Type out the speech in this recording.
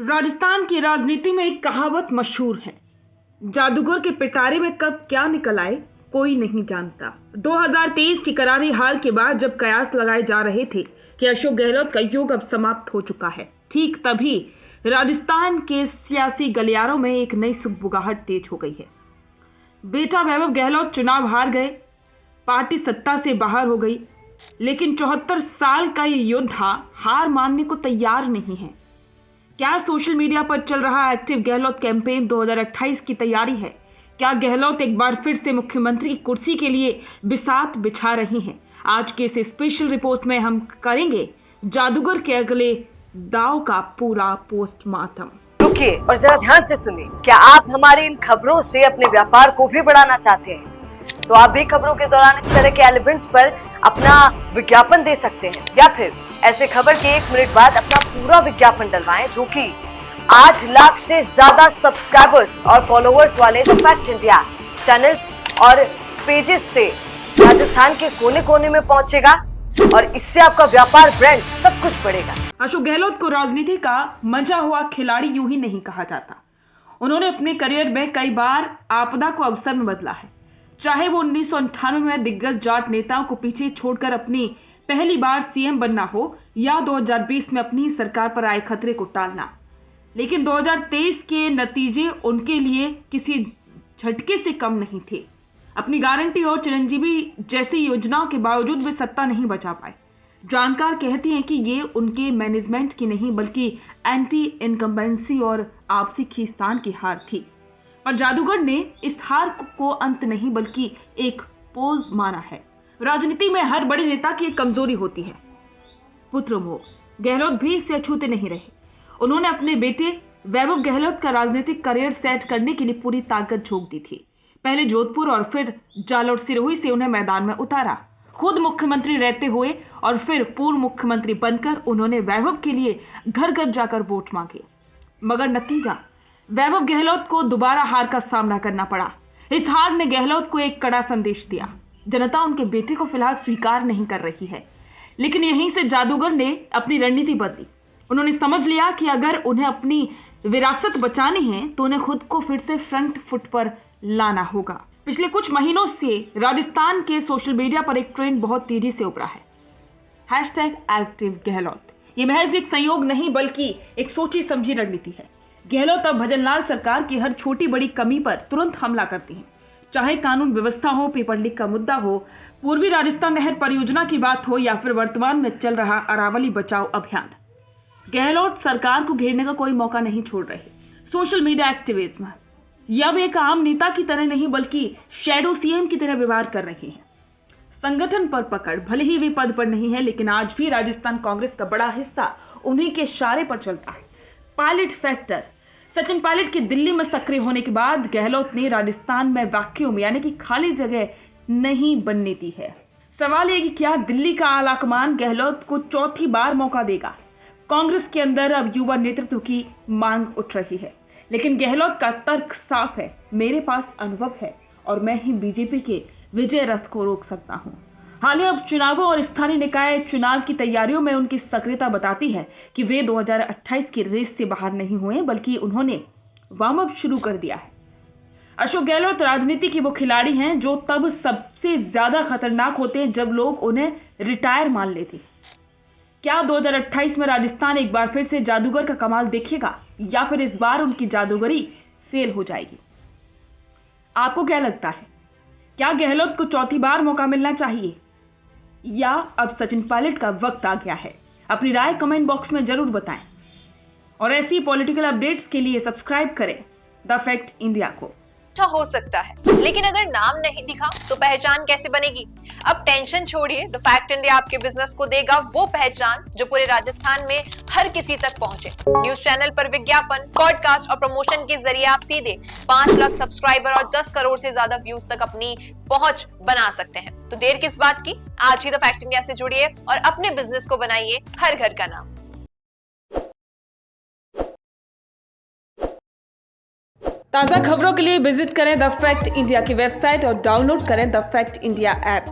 राजस्थान की राजनीति में एक कहावत मशहूर है, जादूगर के पिटारे में कब क्या निकल आए कोई नहीं जानता। 2023 की करारी हार के बाद जब कयास लगाए जा रहे थे कि अशोक गहलोत का युग अब समाप्त हो चुका है, ठीक तभी राजस्थान के सियासी गलियारों में एक नई सुगबुगाहट तेज हो गई है। बेटा वैभव गहलोत चुनाव हार गए, पार्टी सत्ता से बाहर हो गई, लेकिन 74 साल का ये योद्धा हार मानने को तैयार नहीं है। क्या सोशल मीडिया पर चल रहा एक्टिव गहलोत कैंपेन 2028 की तैयारी है? क्या गहलोत एक बार फिर से मुख्यमंत्री की कुर्सी के लिए बिसात बिछा रही हैं? आज के इस स्पेशल रिपोर्ट में हम करेंगे जादूगर के अगले दाव का पूरा पोस्टमार्टम। रुकिए और जरा ध्यान से सुनिए। क्या आप हमारी इन खबरों से अपने व्यापार को भी बढ़ाना चाहते हैं? तो आप भी खबरों के दौरान इस तरह के एलिमेंट्स पर अपना विज्ञापन दे सकते हैं, या फिर ऐसे खबर के 1 मिनट बाद अपना पूरा विज्ञापन डलवाएं, जो कि 8 लाख से ज्यादा सब्सक्राइबर्स और फॉलोअर्स वाले द फैक्ट इंडिया चैनल्स और पेजेस से राजस्थान के कोने कोने में पहुंचेगा और इससे आपका व्यापार, ब्रांड सब कुछ बढ़ेगा। अशोक गहलोत को राजनीति का मजा हुआ खिलाड़ी यूं ही नहीं कहा जाता। उन्होंने अपने करियर में कई बार आपदा को अवसर में बदला है, चाहे वो 1998 में दिग्गज जाट नेताओं को पीछे छोड़कर अपनी पहली बार सीएम बनना हो, या 2020 में अपनी सरकार पर आए खतरे को टालना। लेकिन 2023 के नतीजे उनके लिए किसी झटके से कम नहीं थे। अपनी गारंटी और चिरंजीवी जैसी योजनाओं के बावजूद वे सत्ता नहीं बचा पाए। जानकार कहते हैं कि ये उनके मैनेजमेंट की नहीं बल्कि एंटी इनकम्बेंसी और आपसी खींचतान की हार थी। पर जादूगर ने इस हार को अंत नहीं बल्कि एक पोज माना है। राजनीति में हर बड़े नेता की एक कमजोरी होती है, पुत्र मोह। गहलोत भी इससे अछूते नहीं रहे। उन्होंने अपने बेटे वैभव गहलोत का राजनीतिक करियर सेट करने के लिए पूरी ताकत झोंक दी थी। पहले जोधपुर और फिर जालोर सिरोही से उन्हें मैदान में उतारा। खुद मुख्यमंत्री रहते हुए और फिर पूर्व मुख्यमंत्री बनकर उन्होंने वैभव के लिए घर घर जाकर वोट मांगे, मगर नतीजा वैभव गहलोत को दोबारा हार का सामना करना पड़ा। इस हार ने गहलोत को एक कड़ा संदेश दिया। जनता उनके बेटे को फिलहाल स्वीकार नहीं कर रही है, लेकिन यहीं से जादूगर ने अपनी रणनीति बदली। उन्होंने समझ लिया कि अगर उन्हें अपनी विरासत बचानी है तो उन्हें खुद को फिर से फ्रंट फुट पर लाना होगा। पिछले कुछ महीनों से राजस्थान के सोशल मीडिया पर एक ट्रेंड बहुत तेजी से उभरा है, #एक्टिव-गहलोत। ये महज एक संयोग नहीं बल्कि एक सोची समझी रणनीति है। गहलोत अब भजनलाल सरकार की हर छोटी बड़ी कमी पर तुरंत हमला करती हैं, चाहे कानून व्यवस्था हो, पेपर लीक का मुद्दा हो, पूर्वी राजस्थान नहर परियोजना की बात हो, या फिर वर्तमान में चल रहा अरावली बचाओ अभियान। गहलोत सरकार को घेरने का कोई मौका नहीं छोड़ रहे। सोशल मीडिया एक्टिविज्म अब एक आम नेता की तरह नहीं बल्कि शैडो सीएम की तरह व्यवहार कर रहे हैं। संगठन पर पकड़, भले ही वे पद पर नहीं है, लेकिन आज भी राजस्थान कांग्रेस का बड़ा हिस्सा उन्हीं के इशारे पर चलता है। पायलट फैक्टर, सचिन पायलट के दिल्ली में सक्रिय होने के बाद गहलोत ने राजस्थान में वैक्यूम यानी कि खाली जगह नहीं बनने दी है। सवाल यह कि क्या दिल्ली का आलाकमान गहलोत को चौथी बार मौका देगा? कांग्रेस के अंदर अब युवा नेतृत्व की मांग उठ रही है, लेकिन गहलोत का तर्क साफ है, मेरे पास अनुभव है और मैं ही बीजेपी के विजय रथ को रोक सकता हूं। हालिया उपचुनावों और स्थानीय निकाय चुनाव की तैयारियों में उनकी सक्रियता बताती है कि वे 2028 की रेस से बाहर नहीं हुए बल्कि उन्होंने वार्म अप शुरू कर दिया है। अशोक गहलोत राजनीति के वो खिलाड़ी हैं जो तब सबसे ज्यादा खतरनाक होते हैं जब लोग उन्हें रिटायर मान लेते। क्या 2028 में राजस्थान एक बार फिर से जादूगर का कमाल देखेगा, या फिर इस बार उनकी जादूगरी फेल हो जाएगी? आपको क्या लगता है? क्या गहलोत को चौथी बार मौका मिलना चाहिए, या अब सचिन पायलट का वक्त आ गया है? अपनी राय कमेंट बॉक्स में जरूर बताएं और ऐसी पॉलिटिकल अपडेट्स के लिए सब्सक्राइब करें द फैक्ट इंडिया को। अच्छा हो सकता है, लेकिन अगर नाम नहीं दिखा तो पहचान कैसे बनेगी? अब टेंशन छोड़िए, द फैक्ट इंडिया आपके बिजनेस को देगा वो पहचान जो पूरे राजस्थान में हर किसी तक पहुंचे। न्यूज चैनल पर विज्ञापन, पॉडकास्ट और प्रमोशन के जरिए आप सीधे 5 लाख सब्सक्राइबर और 10 करोड़ से ज्यादा व्यूज तक अपनी पहुंच बना सकते हैं। तो देर किस बात की, आज ही द फैक्ट इंडिया से जुड़िए और अपने बिजनेस को बनाइए हर घर का नाम। ताज़ा खबरों के लिए विजिट करें द फैक्ट इंडिया की वेबसाइट और डाउनलोड करें द फैक्ट इंडिया ऐप।